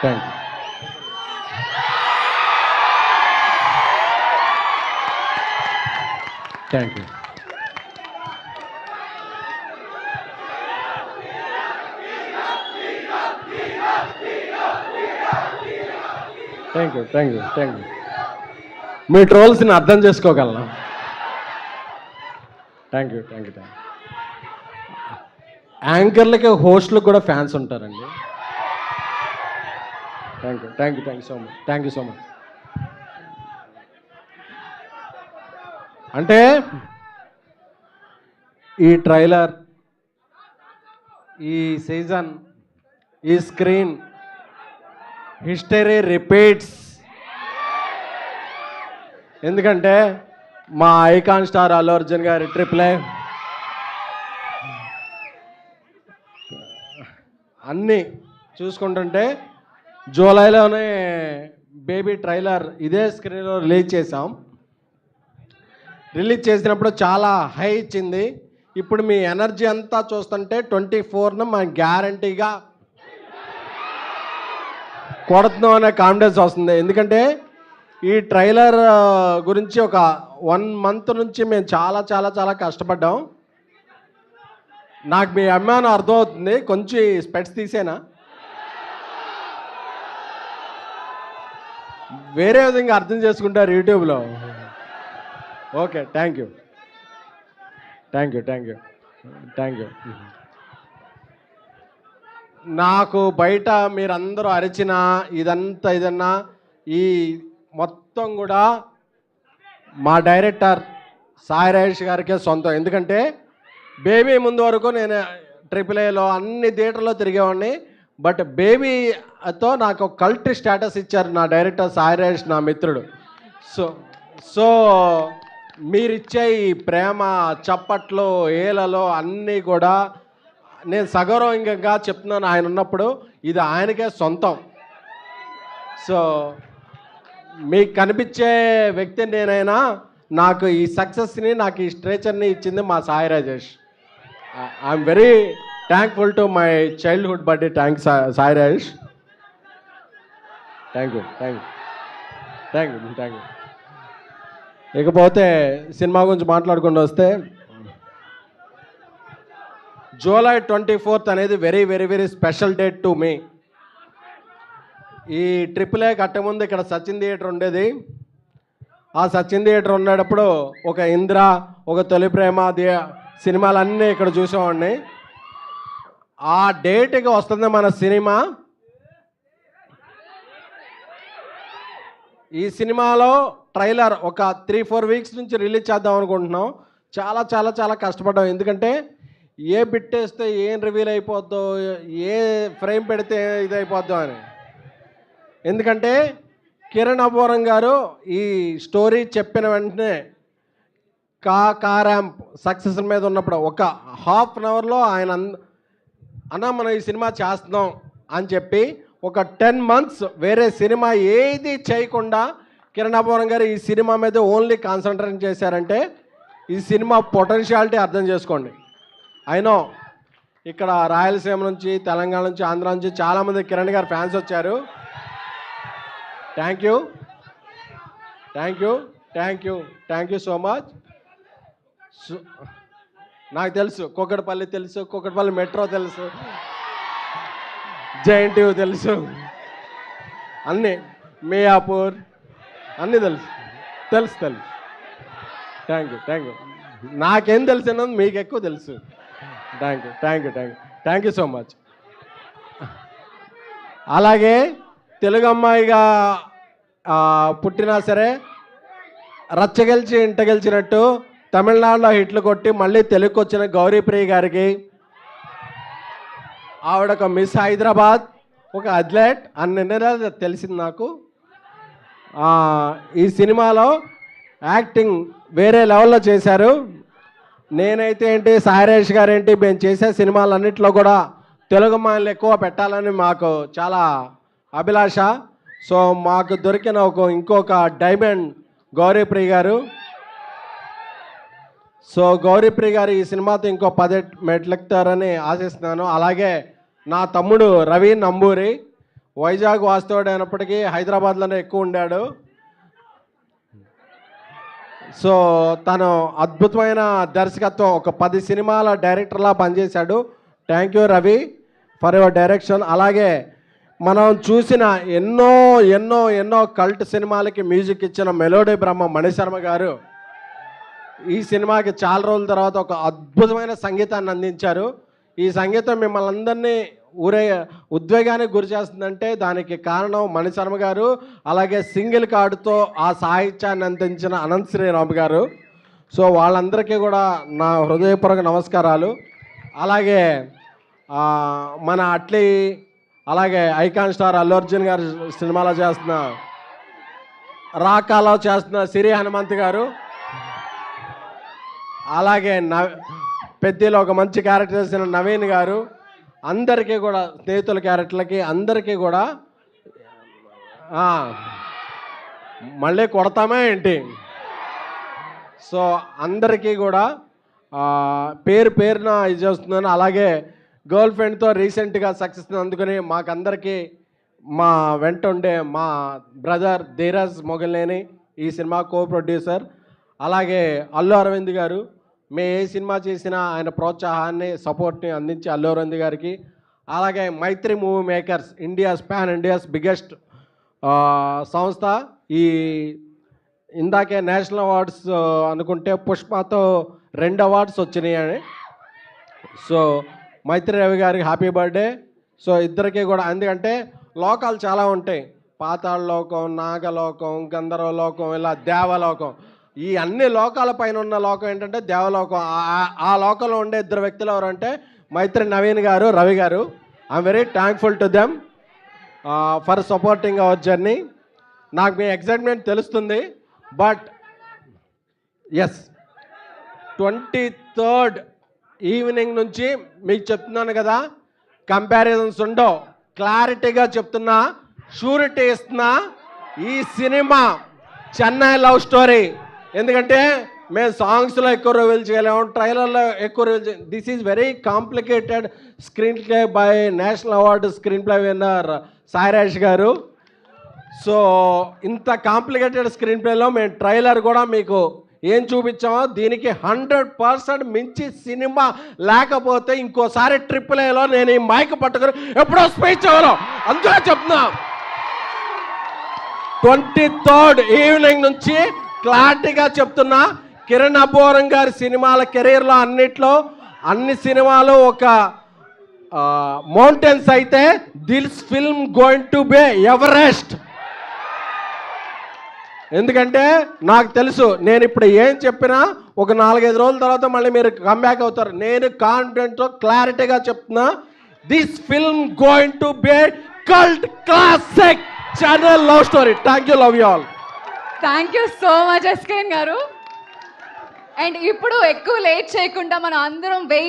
Thank you. Thank you. Thank you. Thank you. Thank you. మీ ట్రోల్స్ని అర్థం చేసుకోగలను. Thank you. Thank you. Thank you. యాంకర్లకి హోస్ట్లకు కూడా ఫ్యాన్స్ ఉంటారండి. Thank you. Thank you. Thank you so much. Thank you so much. అంటే ఈ ట్రైలర్, ఈ సీజన్, ఈ స్క్రీన్, హిస్టరీ రిపీట్స్. ఎందుకంటే మా ఐకాన్ స్టార్ అల్లు అర్జున్ గారి ట్రిప్లే అన్నీ చూసుకుంటుంటే జూలైలోనే బేబీ ట్రైలర్ ఇదే స్క్రీన్లో రిలీజ్ చేసాం. రిలీజ్ చేసినప్పుడు చాలా హై ఇచ్చింది. ఇప్పుడు మీ ఎనర్జీ అంతా చూస్తుంటే 24న మనం గ్యారంటీగా కొడుతున్నాం అనే కాన్ఫిడెన్స్ వస్తుంది. ఎందుకంటే ఈ ట్రైలర్ గురించి ఒక 1 మంత్ నుంచి మేము చాలా చాలా చాలా కష్టపడ్డాం. నాకు మీ అభిమానం అర్థమవుతుంది. కొంచెం స్పెట్స్ తీసేనా, వేరే విధంగా అర్థం చేసుకుంటారు యూట్యూబ్లో. Okay, thank you. Thank you. Thank you. Thank you. నాకు బయట మీరందరూ అరిచిన ఇదంతా ఇదన్నా ఈ మొత్తం కూడా మా డైరెక్టర్ సాయి రాజేష్ గారికే సొంతం. ఎందుకంటే బేబీ ముందు వరకు నేను AAAలో అన్ని థియేటర్లో తిరిగేవాడిని. బట్ బేబీతో నాకు ఒక కల్ట్ స్టేటస్ ఇచ్చారు నా డైరెక్టర్ సాయి రాజేష్, నా మిత్రుడు. సో మీరిచ్చే ఈ ప్రేమ, చప్పట్లు, ఏలలో అన్నీ కూడా నేను సగౌరవంగా చెప్తున్నాను. ఆయన ఉన్నప్పుడు ఇది ఆయనకే సొంతం. సో మీకు కనిపించే వ్యక్తి నేనైనా నాకు ఈ సక్సెస్ని, నాకు ఈ స్ట్రేచర్ని ఇచ్చింది మా Sai Rajesh. I'm very thankful to my childhood birthday. Thanks Sai Rajesh. Thank you. Thank you. Thank you. Thank you. ఇకపోతే సినిమా గురించి మాట్లాడుకుంటూ వస్తే జూలై 24th అనేది very very very special date to me. ఈ AAA కట్టముందు ఇక్కడ సచిన్ థియేటర్ ఉండేది. ఆ సచిన్ థియేటర్ ఉండేటప్పుడు ఒక ఇంద్ర, ఒక తొలి ప్రేమ సినిమాలన్నీ ఇక్కడ చూసేవాడిని. ఆ డేట్కి వస్తుంది మన సినిమా. ఈ సినిమాలో ట్రైలర్ ఒక 3-4 వీక్స్ నుంచి రిలీజ్ చేద్దాం అనుకుంటున్నాం. చాలా చాలా చాలా కష్టపడ్డాం. ఎందుకంటే ఏ బిట్ వేస్తే ఏం రివీల్ అయిపోద్దో, ఏ ఫ్రేమ్ పెడితే ఇది అయిపోద్దో అని. ఎందుకంటే కిరణ్ అబ్బోరం గారు ఈ స్టోరీ చెప్పిన వెంటనే ర్యాంప్ సక్సెస్ మీద ఉన్నప్పుడు ఒక ½ an hourలో ఆయన అన్న మనం ఈ సినిమా చేస్తున్నాం అని చెప్పి ఒక 10 months వేరే సినిమా ఏది చేయకుండా కిరణ్ అబ్బోరం గారు ఈ సినిమా మీద ఓన్లీ కాన్సన్ట్రేట్ చేశారంటే ఈ సినిమా పొటెన్షియాలిటీ అర్థం చేసుకోండి. అయినో ఇక్కడ రాయలసీమ నుంచి, తెలంగాణ నుంచి, ఆంధ్ర నుంచి చాలామంది కిరణ్ గారు ఫ్యాన్స్ వచ్చారు. Thank you. Thank you. Thank you. Thank you so much. నాకు తెలుసు, కూకట్పల్లి తెలుసు, కూకట్పల్లి మెట్రో తెలుసు, JNTU తెలుసు, అన్నీ మియాపూర్ అన్నీ తెలుసు. తెలుసు. Thank you. Thank you. నాకేం తెలుసు అన్నది మీకు ఎక్కువ తెలుసు. Thank you. Thank you. Thank you. Thank you so much. అలాగే తెలుగు అమ్మాయిగా పుట్టినా సరే రచ్చ గెలిచి ఇంట గెలిచినట్టు తమిళనాడులో హిట్లు కొట్టి మళ్ళీ తెలుగుకి వచ్చిన గౌరీప్రియ గారికి, ఆవిడ ఒక మిస్ హైదరాబాద్, ఒక అథ్లెట్ అన్ని నిర్ణయాలు తెలిసింది నాకు. ఈ సినిమాలో యాక్టింగ్ వేరే లెవెల్లో చేశారు. నేనైతే ఏంటి, సాయిరాజ్ గారు ఏంటి, మేము చేసే సినిమాలన్నింటిలో కూడా తెలుగు అమ్మాయిలు ఎక్కువ పెట్టాలని మాకు చాలా అభిలాష. సో మాకు దొరికిన ఇంకొక డైమండ్ గౌరీప్రియ గారు. సో గౌరీప్రియ గారు ఈ సినిమాతో ఇంకో 10 మెట్లెక్కుతారని ఆశిస్తున్నాను. అలాగే నా తమ్ముడు రవి నంబూరి వైజాగ్ వాస్తవుడు అయినప్పటికీ హైదరాబాద్లోనే ఎక్కువ ఉండాడు. సో తను అద్భుతమైన దర్శకత్వం, ఒక 10 సినిమాల డైరెక్టర్లా పనిచేశాడు. Thank you Ravi for your direction. అలాగే మనం చూసిన ఎన్నో ఎన్నో ఎన్నో కల్ట్ సినిమాలకి మ్యూజిక్ ఇచ్చిన మెలోడీ బ్రహ్మ మణిశర్మ గారు ఈ సినిమాకి చాలా రోజుల తర్వాత ఒక అద్భుతమైన సంగీతాన్ని అందించారు. ఈ సంగీతం మిమ్మల్ని అందరినీ ఉద్వేగానికి గురి చేస్తుందంటే దానికి కారణం మణిశర్మ గారు, అలాగే సింగిల్ కార్డుతో ఆ సాహిత్యాన్ని అందించిన అనంత్ శ్రీరామ్ గారు. సో వాళ్ళందరికీ కూడా నా హృదయపూర్వక నమస్కారాలు. అలాగే మన అట్లీ, అలాగే ఐకాన్ స్టార్ అల్లు అర్జున్ గారు సినిమాలో చేస్తున్న రాకాలో చేస్తున్న సిరి హనుమంత్ గారు, అలాగే పెద్దలో ఒక మంచి క్యారెక్టర్ చేసిన నవీన్ గారు, అందరికీ కూడా స్నేహితుల క్యారెక్టర్లకి అందరికీ కూడా మళ్ళీ కొడతామే ఏంటి. సో అందరికీ కూడా పేరు పేరున ఇది చేస్తున్నాను. అలాగే గర్ల్ ఫ్రెండ్తో రీసెంట్గా సక్సెస్ అందుకుని మాకందరికీ మా వెంట ఉండే మా బ్రదర్ ధీరజ్ మొగల్నేని ఈ సినిమా కో ప్రొడ్యూసర్, అలాగే అల్లు అరవింద్ గారు, మేము ఏ సినిమా చేసినా ఆయన ప్రోత్సాహాన్ని సపోర్ట్ని అందించి అల్లు అరవింద్ గారికి, అలాగే మైత్రి మూవీ మేకర్స్ ఇండియాస్ బిగ్గెస్ట్ సంస్థ. ఈ ఇందాకే నేషనల్ అవార్డ్స్ అనుకుంటే పుష్పతో 2 అవార్డ్స్ వచ్చినాయి. సో మైత్రి రవి గారికి హ్యాపీ బర్త్డే. సో ఇద్దరికి కూడా, ఎందుకంటే లోకాలు చాలా ఉంటాయి, పాతాళ లోకం, నాగలోకం, గంధర్వలోకం, ఇలా దేవలోకం. ఈ అన్ని లోకాల పైన ఉన్న లోకం ఏంటంటే దేవలోకం. ఆ లోకంలో ఉండే 2 వ్యక్తులు ఎవరంటే మైత్రి నవీన్ గారు, రవి గారు. I'm very thankful to them for supporting hour journey. నాకు మీ ఎగ్జైట్మెంట్ తెలుస్తుంది, బట్ ఎస్ 23rd ఈవినింగ్ నుంచి మీకు చెప్తున్నాను కదా, కంపారిజన్స్ ఉండవు, క్లారిటీగా చెప్తున్నా, షూరిటీ ఇస్తున్నా. ఈ సినిమా చెన్నై లవ్ స్టోరీ. ఎందుకంటే మేము సాంగ్స్లో ఎక్కువ రివీల్ చేయలేము, ట్రైలర్లో ఎక్కువ reveal. This is very complicated screen play by national award screen play winner Sairaj గారు. సో ఇంత కాంప్లికేటెడ్ స్క్రీన్ ప్లేలో మేము ట్రైలర్ కూడా మీకు ఏం చూపించామో దీనికి 100% మించి సినిమా లేకపోతే ఇంకోసారి AAAలో నేను ఈ మైక్ పట్టుకుని ఎప్పుడో స్పీచ్ అవ్వను. అందుకే చెప్తున్నా, 23rd ఈవినింగ్ నుంచి క్లారిటీగా చెప్తున్నా. కిరణ్ అబ్బోరం గారి సినిమాల కెరీర్లో అన్ని సినిమాలు ఒక మౌంటైన్స్ అయితే this film going to be Everest. ఎందుకంటే నాకు తెలుసు, నేను ఇప్పుడు ఏం చెప్పినా ఒక 4-5 రోజుల తర్వాత మళ్ళీ మీరు కమ్బ్యాక్ అవుతారు. నేను కాన్ఫిడెంట్తో క్లారిటీగా చెప్తున్నా, this film going to be cult classic channel love story. Thank you, love you all. Thank you so much SKN గారు. అండ్ ఇప్పుడు ఎక్కువ లేట్ చేయకుండా మనం అందరం వెయిట్